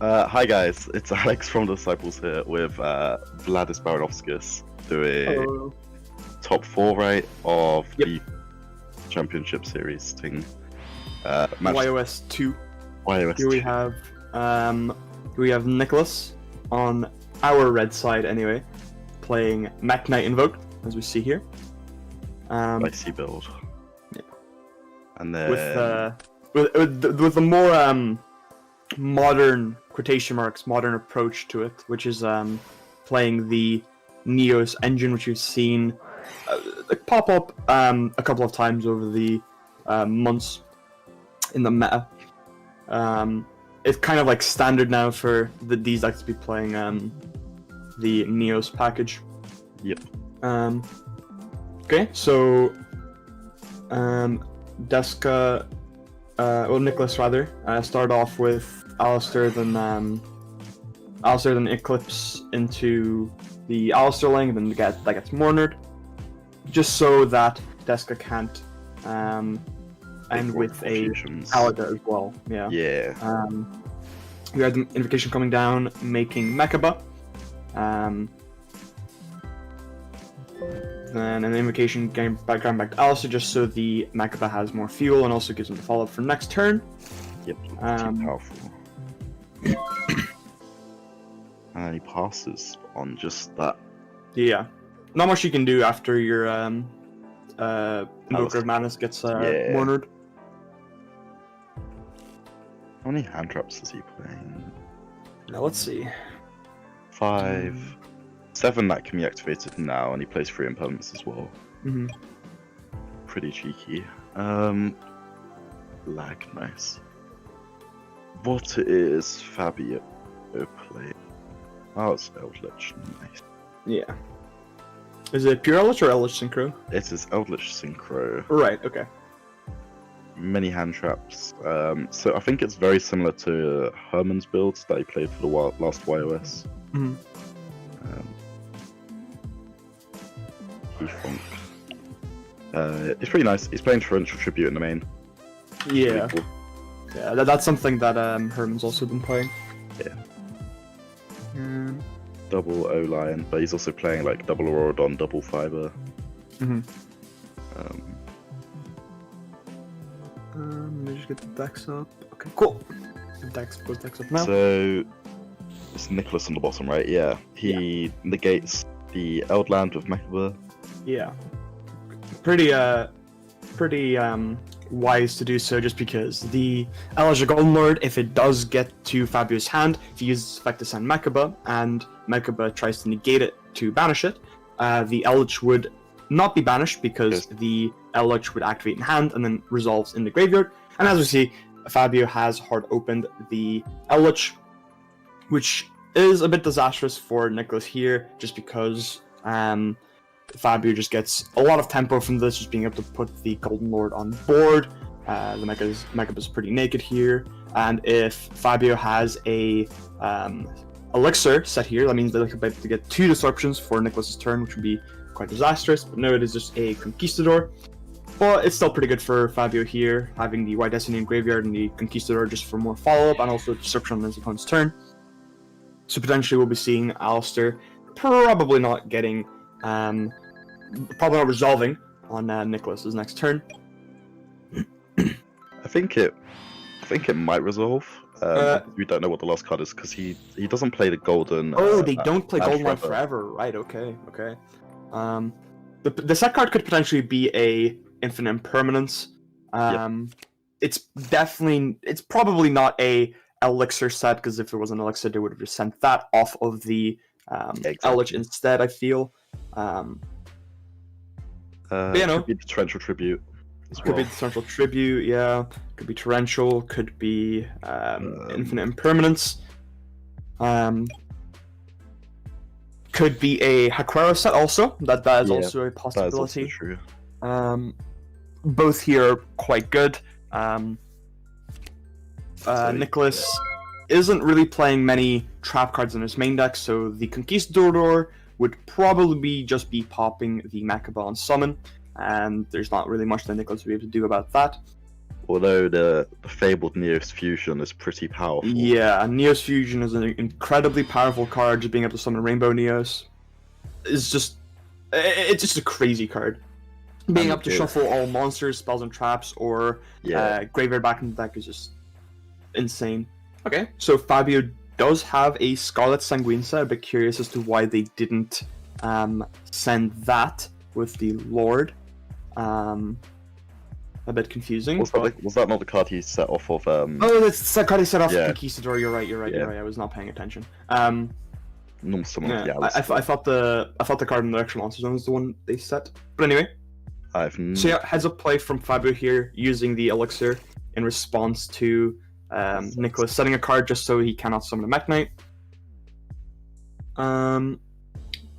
Hi guys, it's Alex from Disciples here with Vladis Baranovskis doing top 4, right, of the Championship Series thing. YOS 2. YOS Here 2. we have Nicholas on our red side anyway, playing Mekk Knight Invoked, as we see here. Spicy build. Yeah. And then with the more modern quotation marks modern approach to it, which is playing the YOS engine, which you've seen pop up a couple of times over the months in the meta. It's kind of like standard now for these decks to be playing the YOS package. Yep. Okay, so Deska, Nicholas rather, start off with Alistair, then Eclipse into the Alistair lane, and then that gets Mornered, just so that Deska can't end with a Alida as well. Yeah. Yeah. We had the Invocation coming down, making Mekaba. Then an Invocation going back to Alistair, just so the Mekaba has more fuel, and also gives him the follow-up for next turn. Yep. Too powerful. And then he passes on just that. Yeah. Not much you can do after your Invoker of Madness gets Mornered. How many hand traps is he playing? Now let's see. 5, 7 that can be activated now, and he plays 3 impermanents as well. Mm-hmm. Pretty cheeky. Lag, nice. What is Fabio play? Oh, it's Eldlich, nice. Yeah. Is it pure Eldlich or Eldlich Synchro? It is Eldlich Synchro. Right, okay. Many hand traps. So I think it's very similar to Herman's builds that he played for the last YOS. Mm-hmm. It's pretty nice. He's playing Torrential Tribute in the main. Yeah. Cool. Yeah, that's something that Herman's also been playing. Yeah. Double O-Lion, but he's also playing like double Aurodon, double Fiber. Mm-hmm. Let me just get the decks up. Okay, cool. Both decks up now. So it's Nicholas on the bottom, right? Yeah. He negates the Eldland with Mekaba. Yeah. Pretty wise to do so, just because the Eldlich Golden Lord, if it does get to Fabio's hand, if he uses effect to send Mekaba, and Mekaba tries to negate it to banish it, the Eldlich would not be banished, because the Eldlich would activate in hand and then resolves in the graveyard. And as we see, Fabio has hard opened the Eldlich, which is a bit disastrous for Nicholas here, just because Fabio just gets a lot of tempo from this, just being able to put the Golden Lord on board. The Mekka is pretty naked here, and if Fabio has a Elixir set here, that means they'll be able to get 2 disruptions for Nicholas's turn, which would be quite disastrous. But no, it is just a Conquistador. But it's still pretty good for Fabio here, having the White Destiny in graveyard and the Conquistador just for more follow-up, and also disruption on his opponent's turn. So potentially we'll be seeing Alistair probably not getting, probably not resolving on Nicholas's next turn. I think it might resolve. We don't know what the last card is, because he doesn't play the golden. Oh, they don't play Golden Line forever, right? Okay. The set card could potentially be a Infinite Impermanence. It's probably not a Elixir set, because if it was an Elixir, they would have just sent that off of the Eldlich instead, I feel. Could be the Torrential Tribute. Could be the Torrential Tribute, yeah. Could be Torrential, could be Infinite Impermanence. Could be a Hakuero set also. That is Yeah, also a That is also possibility. true. Both here are quite good. So, Nicholas isn't really playing many trap cards in his main deck, so the Conquistador would probably just be popping the Mekk on summon, and there's not really much that Nicholas would be able to do about that. Although the fabled Neos Fusion is pretty powerful. Yeah, Neos Fusion is an incredibly powerful card. Just being able to summon Rainbow Neos is just it's just a crazy card. Being able to shuffle all monsters, spells, and traps, or graveyard back in the deck is just insane. Okay, so Fabio does have a Scarlet Sanguine set. A bit curious as to why they didn't send that with the Lord. A bit confusing. Was that not the card he set off of? Oh, that's the card he set off of Conquistador. You're right. I was not paying attention. I thought the card in the extra monster zone was the one they set. But anyway. So yeah, heads up play from Fabio here using the elixir in response to Nicholas setting a card just so he cannot summon a Mekk Knight.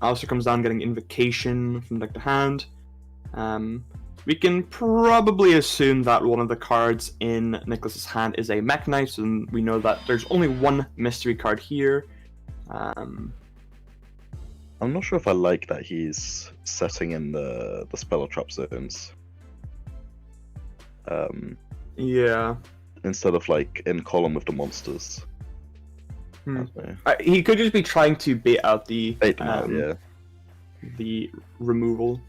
Alistair comes down getting Invocation from deck to hand. We can probably assume that one of the cards in Nicholas's hand is a Mekk Knight, so we know that there's only one mystery card here. I'm not sure if I like that he's setting in the spell or trap zones. Yeah. Instead of like in column with the monsters. He could just be trying to bait out the the removal.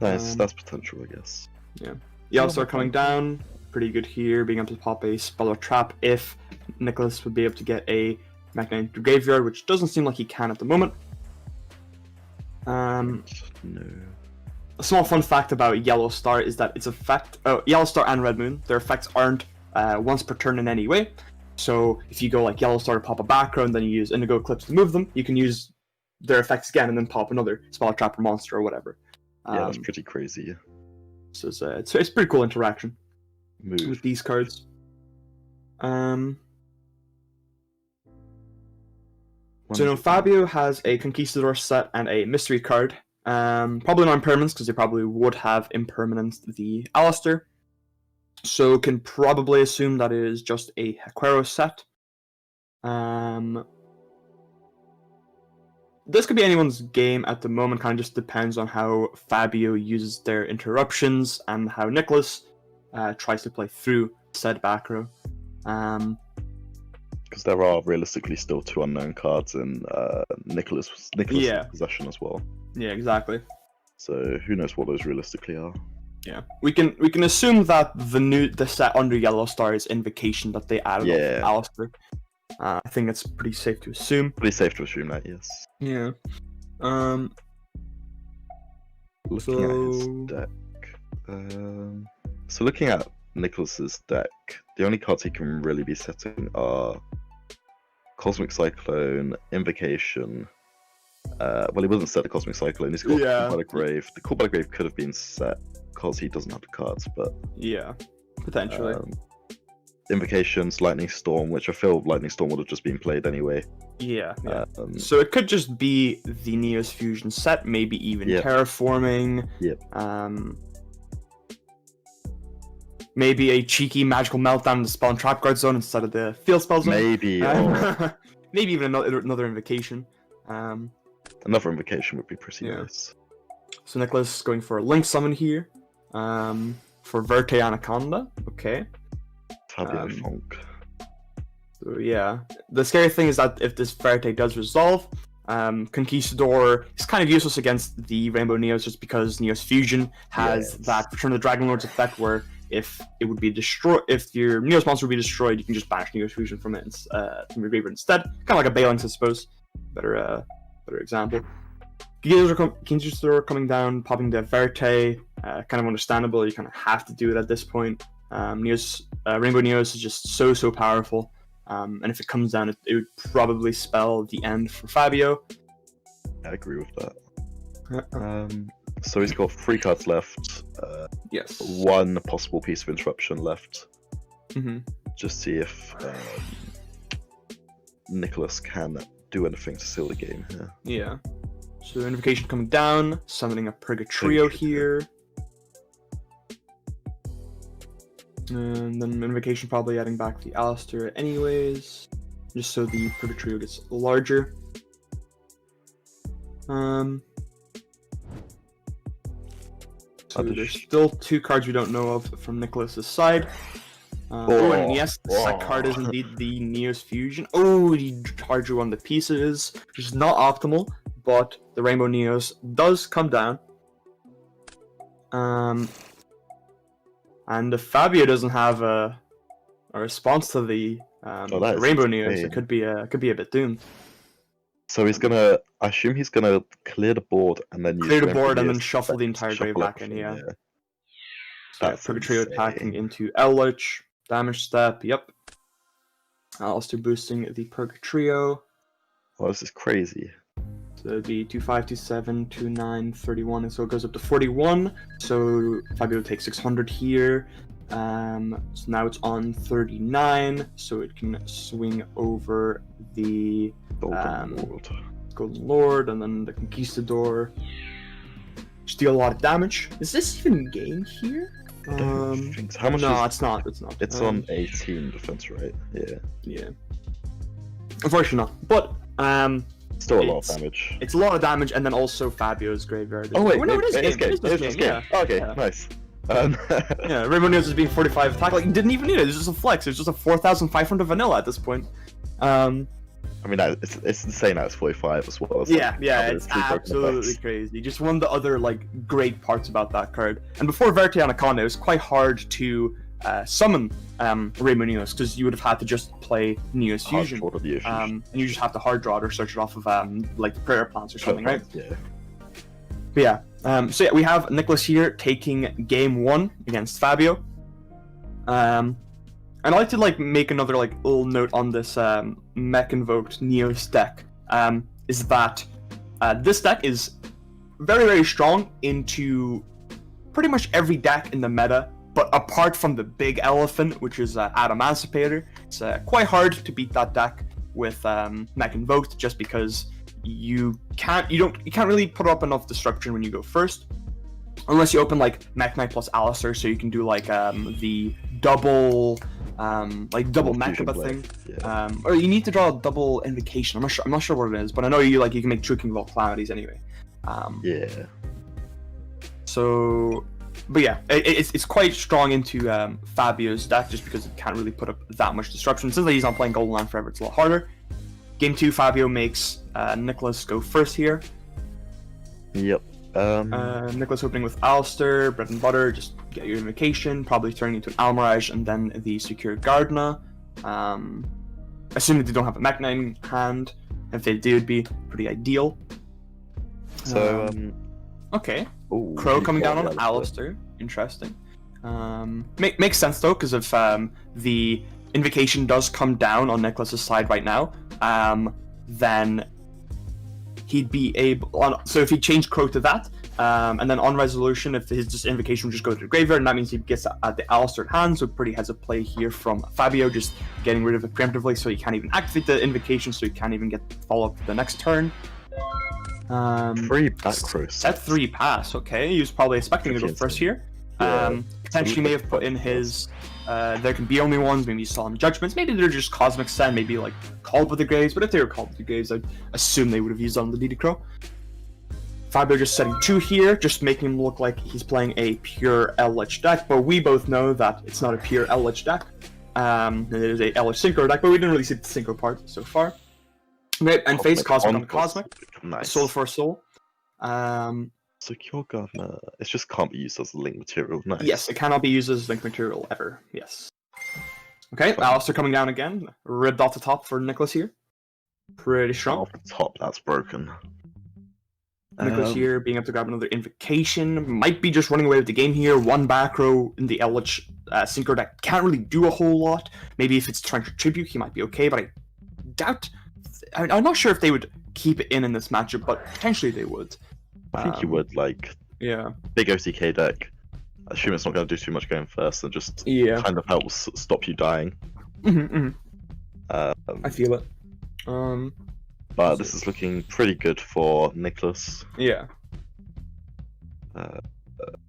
That's potential, I guess. Yeah. Yellowstar coming down, pretty good here, being able to pop a spell or trap if Nicholas would be able to get a Mekk Knight to graveyard, which doesn't seem like he can at the moment. No. A small fun fact about Yellowstar is that its effect, Yellowstar and Red Moon, their effects aren't once per turn in any way. So if you go like Yellowstar to pop a background, then you use Indigo Eclipse to move them, you can use their effects again and then pop another spell or trap or monster or whatever. Yeah, that's pretty crazy. So it's pretty cool interaction with these cards. So no, Fabio has a Conquistador set and a mystery card. Probably not impermanence because they probably would have impermanence the Alistair. So can probably assume that it is just a Hakuero set. This could be anyone's game at the moment, kind of just depends on how Fabio uses their interruptions and how Nicholas tries to play through said back row. Because there are realistically still two unknown cards in Nicholas' possession as well. Yeah, exactly. So who knows what those realistically are. Yeah, we can assume that the set under Yellowstar is Invocation that they added off Alistair. I think it's pretty safe to assume. Pretty safe to assume that, yes. Yeah. Looking at his deck. So looking at Nicholas's deck, the only cards he can really be setting are Cosmic Cyclone, Invocation. Well, he wasn't set a Cosmic Cyclone. He's got Call by the Grave. The Call by the Grave could have been set because he doesn't have the cards, but yeah, potentially. Invocations, Lightning Storm, which I feel Lightning Storm would have just been played anyway. Yeah. So it could just be the Neos Fusion set, maybe even Terraforming. Yep. Maybe a cheeky Magical Meltdown in the Spell and Trap Guard zone instead of the Field Spell zone. Maybe. Maybe even another Invocation. Another Invocation would be pretty nice. So Nicholas going for a Link Summon here. For Verte Anaconda. Okay. Fabio Funk. So yeah. The scary thing is that if this Verte does resolve, Conquistador is kind of useless against the Rainbow Neos just because Neos Fusion has that Return of the Dragon Lord's effect where if it would be destroyed, if your Neos monster would be destroyed, you can just banish Neos Fusion from it from your graveyard instead. Kind of like a Balance, I suppose. Better example. Conquistador coming down, popping the Verte, kind of understandable. You kind of have to do it at this point. Rainbow Neos is just so powerful, and if it comes down, it would probably spell the end for Fabio. I agree with that. So he's got 3 cards left. Yes. 1 possible piece of interruption left. Mm-hmm. Just see if Nicholas can do anything to seal the game here. Yeah. So Invocation coming down, summoning a Purgatrio here. And then Invocation probably adding back the Alistair anyways, just so the Purgatrio gets larger. So there's still 2 cards we don't know of from Nicholas's side. And yes, the second card is indeed the Neos Fusion. Oh, he hard drew on the pieces, which is not optimal, but the Rainbow Neos does come down. And if Fabio doesn't have a response to the Rainbow Neos, it could be a bit doomed. So he's gonna. I assume he's gonna clear the board and then clear the board and then shuffle the entire grave back in. Yeah. So Purgatrio attacking into Eldlich. Damage step. Yep. Alistair boosting the Purgatrio. Oh, this is crazy. So it'd be 25, 27, 29, 31, and so it goes up to 41. So Fabio takes 600 here. So now it's on 39, so it can swing over the Golden Lord and then the Conquistador. Steal a lot of damage. Is this even game here? I don't think so. How much? No, it's not. It's not. It's on 18 defense, right? Yeah. Yeah. Unfortunately not. But still a lot of damage. It's a lot of damage, and then also Fabio's graveyard. Oh wait, no, it is game. It is game. Oh, okay, yeah. Nice. Yeah, Rainbow Neos is being 45 attack. Like, didn't even need it. It's just a flex. It's just a 4,500 vanilla at this point. I mean, it's insane that it's 45 as well. It's it's absolutely crazy. Just one of the other great parts about that card. And before Verte Anaconda, it was quite hard to summon Rainbow Neos because you would have had to just play Neos Fusion. And you just have to hard draw it or search it off of the prayer plants or something, right? Yeah. But yeah. So yeah, we have Nicholas here taking game 1 against Fabio. And I'd like to make another little note on this Mekk Invoked Neos deck. Is that this deck is very, very strong into pretty much every deck in the meta, but apart from the big elephant, which is Adamantipator. It's quite hard to beat that deck with Mekk Invoked, just because you can't really put up enough destruction when you go first, unless you open Mekk Knight plus Alistair, so you can do the double Mekka thing. Yeah. Or you need to draw a double Invocation. I'm not sure what it is, but I know you can make True King of all Calamities anyway. Yeah. So, but yeah, it's quite strong into Fabio's deck just because it can't really put up that much disruption. Since he's not playing Golden Land forever, it's a lot harder. Game 2, Fabio makes Nicholas go first here. Yep. Nicholas opening with Alistair, bread and butter, just get your Invocation, probably turning into an Almirage and then the Secure Gardna. Assuming they don't have a Mekk Knight in hand. If they do, it'd be pretty ideal. So, okay. Ooh, Crow coming down on Alistair. Interesting. Makes sense though, because if the Invocation does come down on Nicholas's side right now, then he'd be able. So if he changed Crow to that, and then on resolution, if his Invocation would just go to the graveyard, and that means he gets at the Alistair hand. So pretty has a play here from Fabio, just getting rid of it preemptively, so he can't even activate the Invocation, so he can't even get follow up the next turn. 3 back Crow. Set 3 pass. Okay, he was probably expecting to go first here. Yeah. Potentially may have put in his. There can be only ones. Maybe Solemn Judgments. Maybe they're just Cosmic Send. Maybe Called with the Graves. But if they were Called with the Graves, I'd assume they would have used on the DD Crow. Fabio just setting 2 here, just making him look like he's playing a pure Eldlich deck. But we both know that it's not a pure Eldlich deck. It is a Eldlich Synchro deck, but we didn't really see the Synchro part so far. Right, and face Cosmic on Cosmic. Nice. Soul for Soul. Secure Gardner. It just can't be used as a link material. Nice. Yes, it cannot be used as link material ever. Yes. Okay, Alistair coming down again. Ribbed off the top for Nicholas here. Pretty strong. Off the top, that's broken. Nicholas here being able to grab another Invocation. Might be just running away with the game here. 1 back row in the Eldlich Synchro deck can't really do a whole lot. Maybe if it's trying to tribute, he might be okay, but I doubt. I'm not sure if they would keep it in this matchup, but potentially they would. I think you would, yeah. Big OTK deck. I assume it's not going to do too much going first, and just kind of helps stop you dying. I feel it. But this is looking pretty good for Nicholas. Yeah.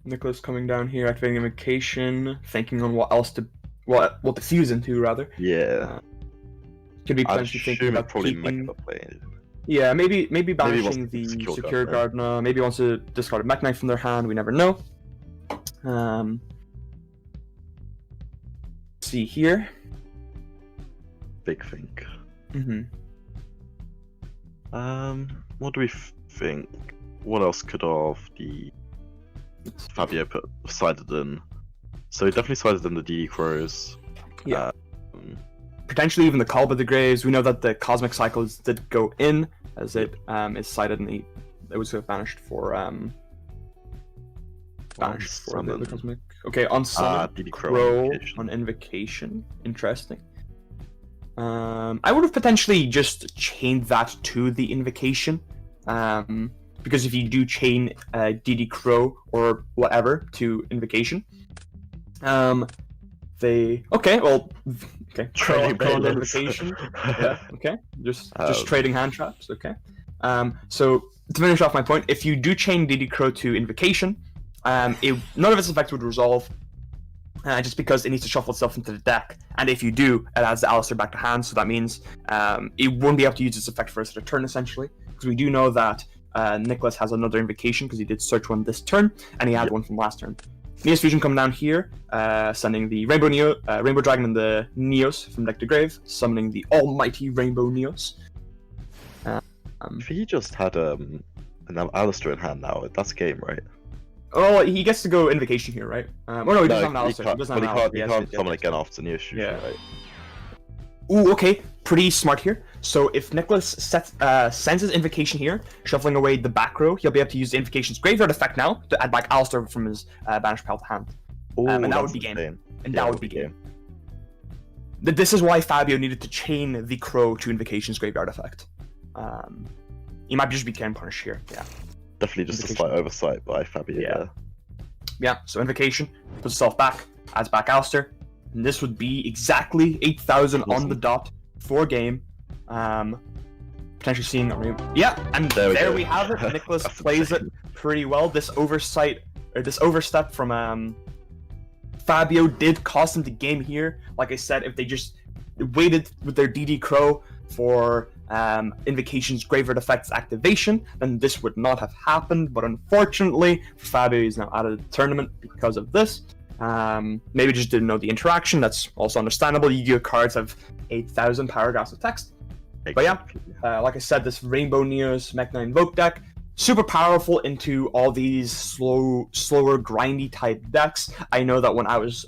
Nicholas coming down here, activating Invocation, thinking on what else to what to fuse into rather. Yeah. Could be potentially thinking about probably keeping. Mekk playing. Yeah, maybe banishing wants the to secure Gardener. Maybe wants to discard a Mekk Knight from their hand. We never know. See here. Big think. What do we think? What else could have the Fabio sided in? So he definitely sided in the DD Crows. Yeah. Potentially even the Call by the Graves. We know that the Cosmic Cycles did go in, as it is cited in the. It was banished for the Cosmic. Okay, on Summon, DD Crow on Invocation. Interesting. I would have potentially just chained that to the Invocation, because if you do chain DD Crow or whatever to Invocation, Crow and Invocation, yeah, okay, just trading hand traps, okay. So to finish off my point, if you do chain DD Crow to Invocation, none of its effects would resolve. Just because it needs to shuffle itself into the deck, and if you do, it adds the Alistair back to hand, so that means it won't be able to use its effect for its turn, essentially, because we do know that Nicholas has another Invocation, because he did search one this turn, and he had one from last turn. Neos Fusion come down here, sending the Rainbow Dragon and the Neos from deck to grave, summoning the almighty Rainbow Neos. If he just had an Alistair in hand now, that's a game, right? Oh, he gets to go Invocation here, right? No, he doesn't have an Alistair. He can't summon again after Neos Fusion, right? Ooh, okay. Pretty smart here. So if Nicholas sends his Invocation here, shuffling away the back row, he'll be able to use the Invocation's graveyard effect now to add back Alistair from his banished pile to hand. And that would be game. That would be game. This is why Fabio needed to chain the Crow to Invocation's graveyard effect. He might just be game punished here, yeah. Definitely just a slight oversight by Fabio there. Yeah, so Invocation puts itself back, adds back Alistair, and this would be exactly 8,000 on the dot for game. Potentially seeing yeah, and there we have it. Nicholas plays it pretty well. This overstep from Fabio did cost him the game here. Like I said, if they just waited with their DD Crow for Invocation's graveyard effects activation, then this would not have happened, but unfortunately Fabio is now out of the tournament because of this. Maybe just didn't know the interaction. That's also understandable. Yu-Gi-Oh cards have 8,000 paragraphs of text. But yeah, like I said, this Rainbow Neos Mekk Knight Invoked deck, super powerful into all these slower grindy type decks. I know that when I was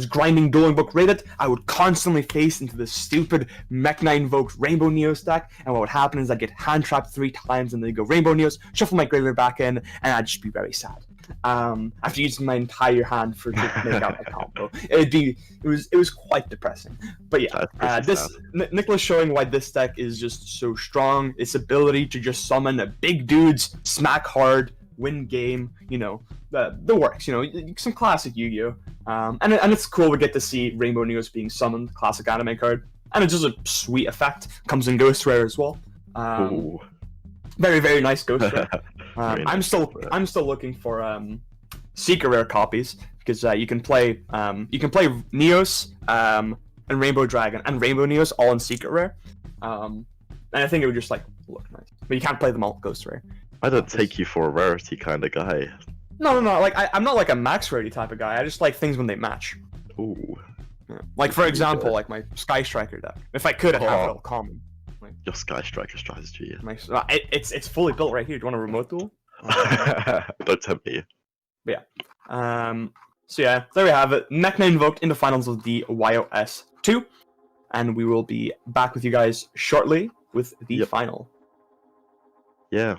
grinding Dueling Book rated, I would constantly face into this stupid Mekk Knight Invoked Rainbow Neos deck, and what would happen is I'd get hand trapped 3 times, and then go Rainbow Neos, shuffle my graveyard back in, and I'd just be very sad. After using my entire hand to make out my combo, it was quite depressing. But yeah, Nicholas showing why this deck is just so strong. Its ability to just summon big dudes, smack hard, win game, the works, some classic Yu-Gi-Oh. And it's cool we get to see Rainbow Neos being summoned, classic anime card, and it's just a sweet effect. Comes in Ghost Rare as well. Very, very nice Ghost Rare. I'm still looking for Secret Rare copies, because you can play Neos and Rainbow Dragon and Rainbow Neos all in Secret Rare. And I think it would just look nice, but you can't play them all Ghost Rare. I don't take you for a rarity kind of guy. No. I'm not like a max rarity type of guy. I just like things when they match. Ooh. Yeah. For example, my Sky Striker deck. If I could, I'd have it all common. Your Sky Striker strategy. It's fully built right here. Do you want a remote duel? Don't tempt me. But yeah. So yeah, there we have it. Mekk Knight Invoked in the finals of the YOS 2, and we will be back with you guys shortly with the final. Yeah.